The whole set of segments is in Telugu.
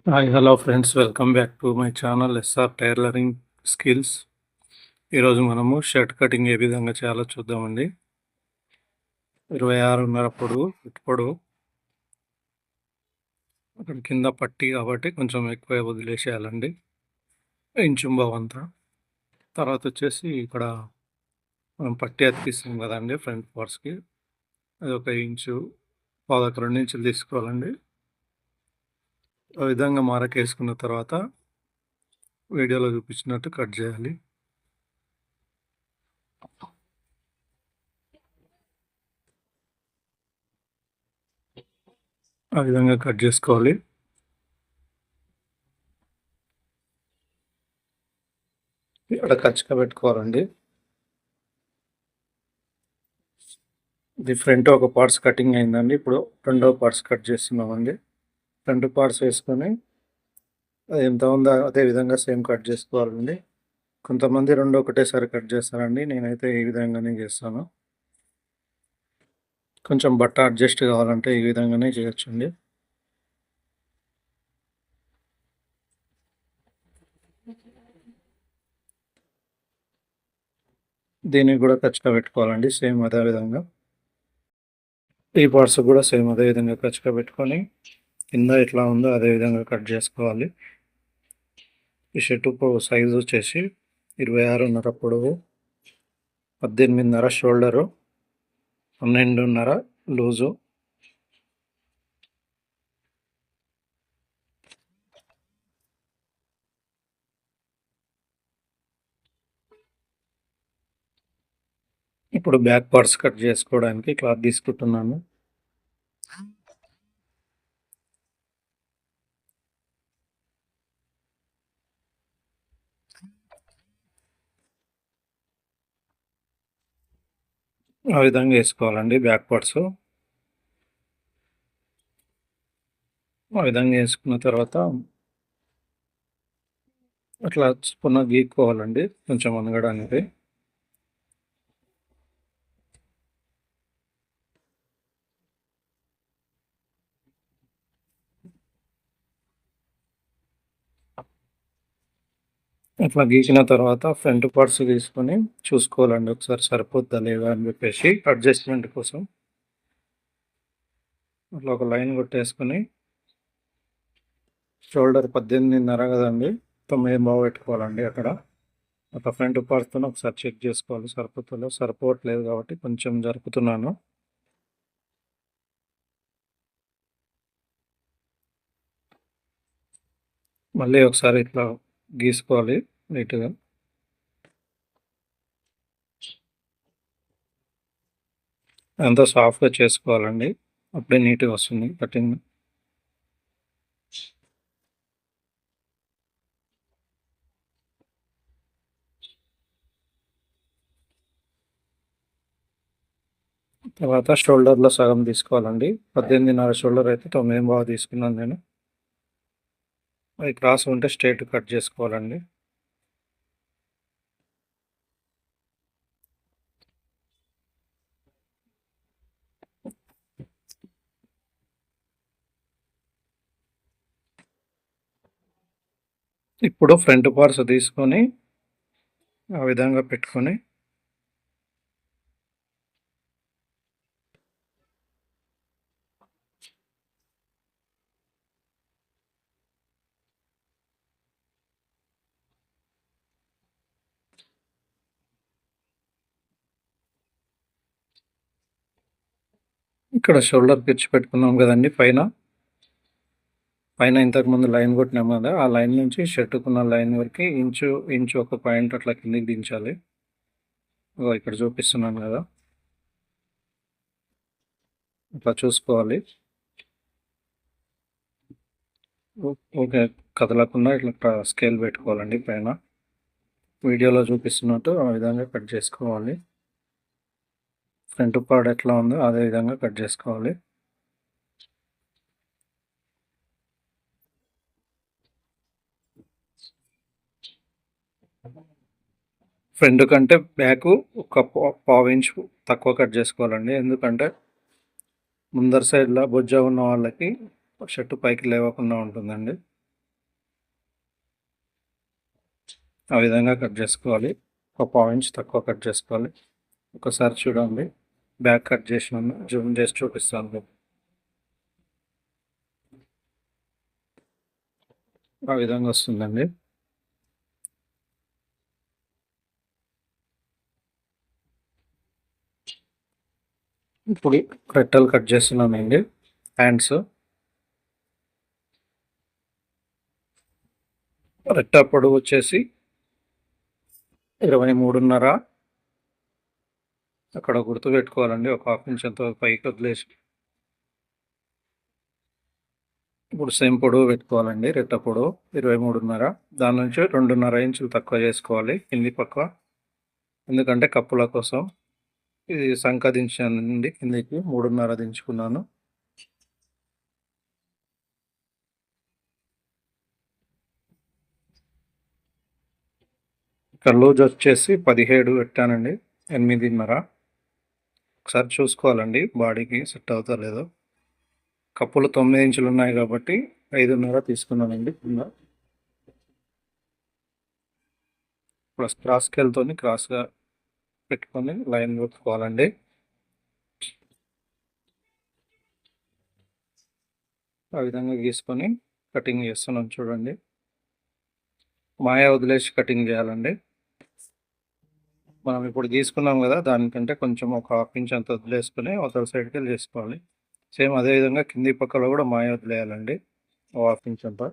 Hi hello friends, welcome back to my channel SR tailoring skills. ఈరోజు మనము షర్ట్ కటింగ్ ఏ విధంగా చేయాలో చూద్దామండి. 26.5 పొడవు అక్కడ కింద పట్టి కాబట్టి కొంచెం ఎక్కువ వదిలేసేయాలండి, ఇంచుంబావు అంతా. తర్వాత వచ్చేసి ఇక్కడ మనం పట్టి అతికిస్తాం కదండి ఫ్రంట్ పార్ట్స్కి, అది 1 ఇంచు 2 ఇంచులు తీసుకోవాలండి. ఆ విధంగా వేసుకున్న తర్వాత వీడియోలో చూపించినట్టు కట్ చేయాలి. ఆ విధంగా కట్ చేసుకోవాలి. ఇక్కడ ఖచ్చితంగా పెట్టుకోవాలండి. ఇది ఫ్రంట్ ఒక పార్ట్స్ కటింగ్ అయిందండి. ఇప్పుడు రెండో పార్ట్స్ కట్ చేస్తున్నామండి. 2 పార్ట్స్ వేసుకొని అది ఎంత ఉందో అదే విధంగా సేమ్ కట్ చేసుకోవాలండి. కొంతమంది 2 ఒకటేసారి కట్ చేస్తారండి. నేనైతే ఈ విధంగానే చేస్తాను. కొంచెం బట్ట అడ్జస్ట్ కావాలంటే ఈ విధంగానే చేయొచ్చండి. దీనికి కూడా ఖచ్చితంగా పెట్టుకోవాలండి, సేమ్ అదే విధంగా. ఈ పార్ట్స్ కూడా సేమ్ అదే విధంగా ఖచ్చితంగా పెట్టుకొని కింద ఎట్లా ఉందో అదే విధంగా కట్ చేసుకోవాలి. ఈ షర్టు సైజు వచ్చేసి 26.5 పొడవు, 18.5 షోల్డరు, 12.5 లూజు. ఇప్పుడు బ్యాక్ పార్ట్స్ కట్ చేసుకోవడానికి క్లాత్ తీసుకుంటున్నాను. ఆ విధంగా వేసుకోవాలండి బ్యాక్ పార్ట్స్. ఆ విధంగా వేసుకున్న తర్వాత అట్లా పునః గీక్కోవాలండి కొంచెం అనగడానికి. అట్లా గీసిన తర్వాత ఫ్రంట్ పార్ట్స్ తీసుకొని చూసుకోవాలండి ఒకసారి సరిపోద్దా లేదా అని చెప్పేసి అడ్జస్ట్మెంట్ కోసం. అట్లా ఒక లైన్ కొట్టేసుకొని షోల్డర్ 18.5 కదండి, 9 పెట్టుకోవాలండి. అక్కడ ఒక ఫ్రంట్ పార్ట్స్తో ఒకసారి చెక్ చేసుకోవాలి సరిపోవట్లేదు కాబట్టి కొంచెం జరుపుతున్నాను. మళ్ళీ ఒకసారి ఇట్లా గీసుకోవాలి నీట్గా. అంతా సాఫ్ట్గా చేసుకోవాలండి, అప్పుడే నీట్గా వస్తుంది కటింగ్. తర్వాత షోల్డర్లో సగం తీసుకోవాలండి. 18.5 షోల్డర్ అయితే 9 తీసుకున్నాను నేను. అది క్రాస్ ఉంటే స్ట్రైట్ కట్ చేసుకోవాలండి. ఇప్పుడు ఫ్రంట్ పార్ట్స్ తీసుకొని ఆ విధంగా పెట్టుకొని ఇక్కడ షోల్డర్ పిచ్ పెట్టుకున్నాం కదండి. పైన ఇంతకుముందు లైన్ కొట్టినాం కదా, ఆ లైన్ నుంచి షర్టుకున్న లైన్ వరకు ఇంచు ఒక పాయింట్ అట్లా కిందికి దించాలి. ఇక్కడ చూపిస్తున్నాను కదా, అట్లా చూసుకోవాలి. ఓకే, కదలకుండా ఇట్లా స్కేల్ పెట్టుకోవాలండి పైన. వీడియోలో చూపిస్తున్నట్టు ఆ విధంగా కట్ చేసుకోవాలి. ఫ్రంట్ పార్ట్ ఎట్లా ఉందో అదే విధంగా కట్ చేసుకోవాలి. ఫ్రంట్ కంటే బ్యాక్ ఒక పావు ఇంచు తక్కువ కట్ చేసుకోవాలండి. ఎందుకంటే ముందర సైడ్లో బొజ్జ ఉన్న వాళ్ళకి షర్టు పైకి లేవకుండా ఉంటుందండి. ఆ విధంగా కట్ చేసుకోవాలి. ఒక పావు ఇంచ్ తక్కువ కట్ చేసుకోవాలి. ఒకసారి చూడండి, బ్యాక్ కట్ చేసినాను, జూమ్ చేసి చూపిస్తాను. ఆ విధంగా వస్తుందండి. ఇప్పుడు రెట్టలు కట్ చేస్తున్నానండి. హ్యాండ్స్ రెట్ట పొడవు వచ్చేసి 23.5. అక్కడ గుర్తు పెట్టుకోవాలండి, ఒక హాఫ్ ఇంచ్ అంత పైకి వదిలేసి. ఇప్పుడు సేమ్ పొడవు పెట్టుకోవాలండి. రెట్ట పొడవు 23.5. దాని నుంచి 2.5 ఇంచులు తక్కువ చేసుకోవాలి కింది పక్క, ఎందుకంటే కప్పుల కోసం. ఇది సంక దించానండి, కిందికి 3.5 దించుకున్నాను. ఇక్కడ లూజ్ వచ్చేసి 17 పెట్టానండి, 8.5. ఒకసారి చూసుకోవాలండి బాడీకి సెట్ అవుతా లేదో. కప్పులు 9 ఇంచులు ఉన్నాయి కాబట్టి 5.5 తీసుకున్నానండి కింద. ప్లస్ క్రాస్ స్కేల్తో క్రాస్గా పెట్టుకొని లైన్ పెట్టుకోవాలండి. ఆ విధంగా గీసుకొని కటింగ్ చేస్తున్నాను చూడండి. మాయా వదిలేసి కటింగ్ చేయాలండి. మనం ఇప్పుడు తీసుకున్నాం కదా, దానికంటే కొంచెం ఒక హాఫ్ ఇంచ్ అంత వదిలేసుకొని అవతల సైడ్కి వెళ్ళి చేసుకోవాలి. సేమ్ అదేవిధంగా కింది పక్కలో కూడా మాయ వదిలేయాలండి, హాఫ్ ఇంచ్ అంత.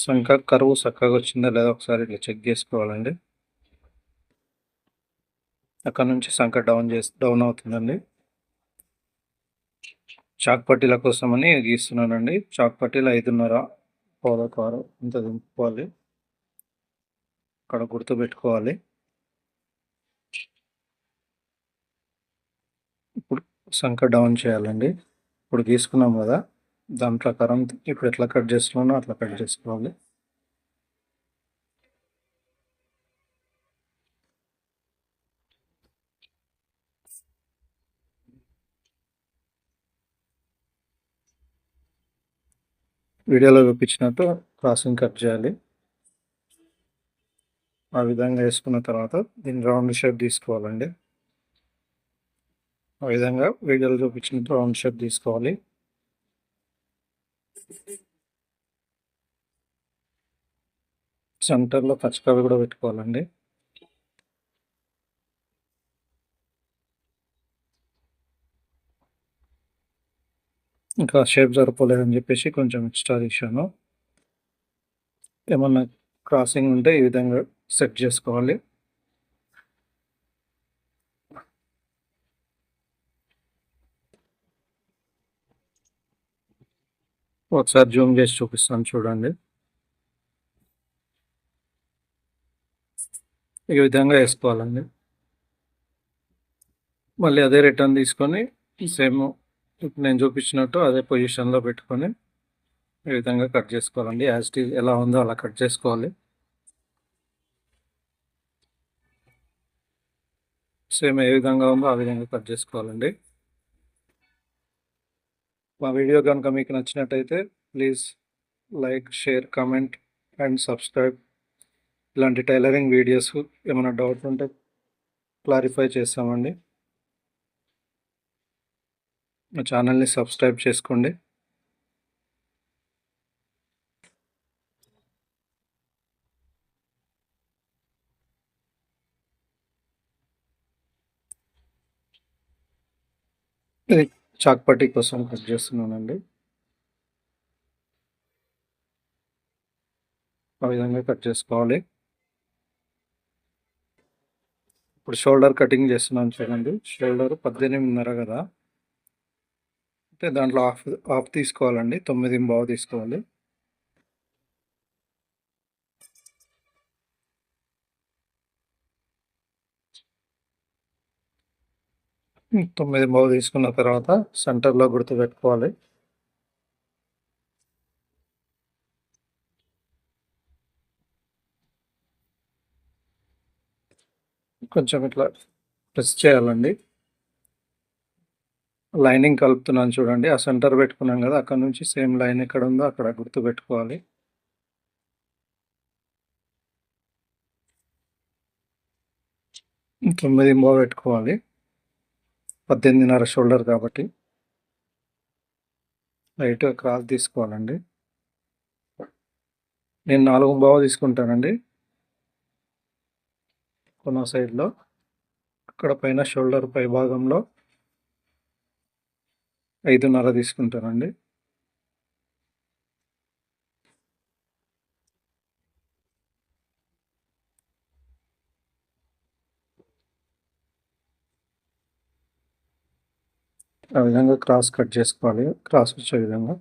సంక కరువు చక్కగా వచ్చిందా లేదా ఒకసారి ఇట్లా చెక్ చేసుకోవాలండి. అక్కడ నుంచి సంక డౌన్ అవుతుందండి. చాక్ పట్టీల కోసమని గీస్తున్నానండి. చాక్ పట్టీలు 5.5, పావు ఇంత దింపుకోవాలి. అక్కడ గుర్తు పెట్టుకోవాలి. ఇప్పుడు సంక డౌన్ చేయాలండి. ఇప్పుడు గీసుకున్నాం కదా, దాని ప్రకారం ఇప్పుడు ఎట్లా కట్ చేస్తున్నానో అట్లా కట్ చేసుకోవాలి. వీడియోలో చూపించినట్టు క్రాసింగ్ కట్ చేయాలి. ఆ విధంగా వేసుకున్న తర్వాత దీన్ని రౌండ్ షేప్ తీసుకోవాలండి. ఆ విధంగా వీడియోలో చూపించినట్టు రౌండ్ షేప్ తీసుకోవాలి. సెంటర్లో పచ్చికవి కూడా పెట్టుకోవాలండి. ఇంకా షేప్ సరిపోలేదని చెప్పేసి కొంచెం ఎక్స్ట్రా తీసాను. ఏమన్నా క్రాసింగ్ ఉంటే ఈ విధంగా సెట్ చేసుకోవాలి. ఒకసారి జూమ్ చేసి చూపిస్తాను చూడండి. ఈ విధంగా వేసుకోవాలండి. మళ్ళీ అదే రిటర్న్ తీసుకొని సేమ్ ఇప్పుడు నేను చూపించినట్టు అదే పొజిషన్లో పెట్టుకొని ఈ విధంగా కట్ చేసుకోవాలండి. యాజ్ ఇట్ ఈజ్ ఎలా ఉందో అలా కట్ చేసుకోవాలి. సేమ్ ఏ విధంగా ఉందో ఆ విధంగా కట్ చేసుకోవాలండి. మా వీడియో కనుక మీకు నచ్చినట్టయితే please like, share, comment and subscribe. ఇలాంటి టైలరింగ్ వీడియోస్ ఏమైనా డౌట్ ఉంటే క్లారిఫై చేస్తామండి. మా ఛానల్ని సబ్స్క్రైబ్ చేసుకోండి. ఇది చాక్ పట్టీ కోసం కట్ చేస్తున్నానండి. ఆ విధంగా కట్ చేసుకోవాలి. ఇప్పుడు షోల్డర్ కటింగ్ చేస్తున్నాను చూడండి. షోల్డర్ 18.5 కదా, అంటే దాంట్లో హాఫ్ తీసుకోవాలండి. 9.5 తీసుకోవాలి. 9.5 తీసుకున్న తర్వాత సెంటర్లో గుర్తు పెట్టుకోవాలి. కొంచెం ఇట్లా ప్రెస్ చేయాలండి. లైనింగ్ కలుపుతున్నాను చూడండి. ఆ సెంటర్ పెట్టుకున్నాం కదా! అక్కడ నుంచి సేమ్ లైన్ ఎక్కడ ఉందో అక్కడ గుర్తుపెట్టుకోవాలి. 9 పెట్టుకోవాలి. 18.5 షోల్డర్ కాబట్టి. లైట్‌గా క్రాస్ తీసుకోవాలండి. నేను 4 తీసుకుంటానండి. కొన సైడ్‌లో. అక్కడ పైన షోల్డర్ పై భాగంలో 5.5 తీసుకుంటానండి. ఆ విధంగా క్రాస్ కట్ చేసుకోవాలి. క్రాస్ వచ్చే విధంగా.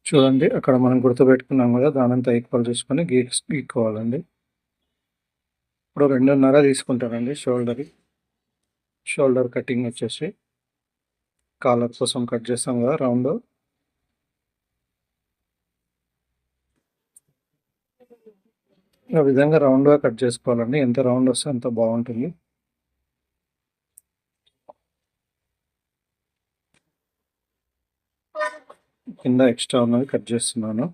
చూడండి అక్కడ మనం గుర్తుపెట్టుకున్నాం కదా! దానంతా ఈక్వల్ చూసుకొని గీక్కోవాలండి. ఇప్పుడు 2.5 తీసుకుంటానండి షోల్డర్ కటింగ్ వచ్చేసి కాలర్ కోసం కట్ చేస్తాం కదా రౌండ్. ఆ విధంగా రౌండ్‌గా కట్ చేసుకోవాలండి. ఎంత రౌండ్ వస్తే అంత బాగుంటుంది. కింద ఎక్స్ట్రా ఉన్నది కట్ చేస్తున్నాను.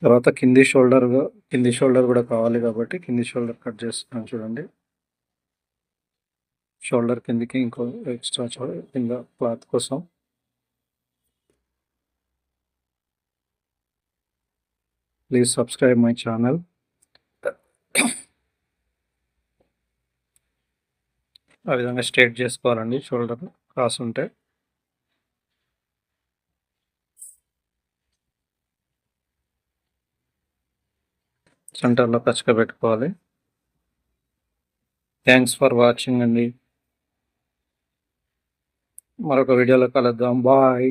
తర్వాత కింది షోల్డర్ కూడా కావాలి కాబట్టి కింది షోల్డర్ కట్ చేస్తున్నాను చూడండి. షోల్డర్ కిందికి ఇంకో ఎక్స్ట్రా కింద క్లాత్ కోసం. Please subscribe my channel. ఆ విధంగా స్ట్రైట్ చేసుకోవాలండి షోల్డర్ క్రాస్ ఉంటే. సెంటర్‌లో కచక పెట్టుకోవాలి. థ్యాంక్స్ ఫర్ వాచింగ్ అండి. మరొక వీడియోలో కలుద్దాం. బాయ్.